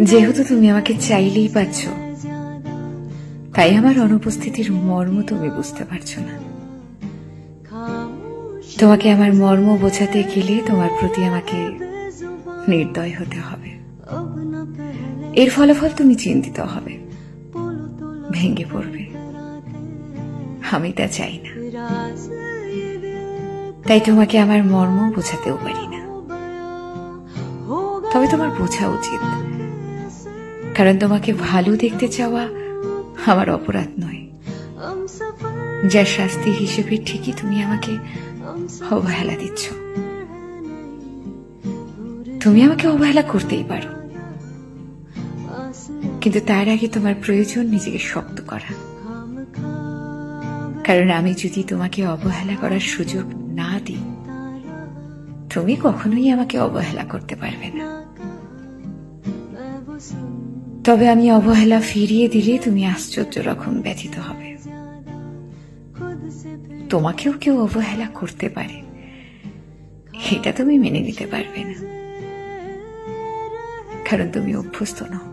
যেহেতু তুমি আমাকে চাইলেই পাচ্ছ, তাই আমার অনুপস্থিতির মর্ম তুমি বুঝতে পারছো না। তোমাকে আমার মর্ম বোঝাতে গেলে তোমার প্রতি আমাকে নির্দয় হতে হবে। এর ফলাফল তুমি চিন্তিত হবে, ভেঙে পড়বে। আমি তা চাই না, তাই তোমাকে আমার মর্ম বোঝাতেও পারি না। তবে তোমার বোঝা উচিত, কারণ তোমাকে ভালো দেখতে চাওয়া আমার অপরাধ নয়, যার শাস্তি হিসেবে ঠিকই তুমি আমাকে অবহেলা দিচ্ছ। তুমি আমাকে অবহেলা করতেই পারো, কিন্তু তার আগে তোমার প্রয়োজন নিজেকে শক্ত করা। কারণ আমি যদি তোমাকে অবহেলা করার সুযোগ না দিই, তুমি কখনোই আমাকে অবহেলা করতে পারবে না। তবে আমি অবহেলা ফিরিয়ে দিলে তুমি আশ্চর্য রকম ব্যথিত হবে। তোমাকেও কেউ অবহেলা করতে পারে, এটা তুমি মেনে নিতে পারবে না, কারণ তুমি অভ্যস্ত নও।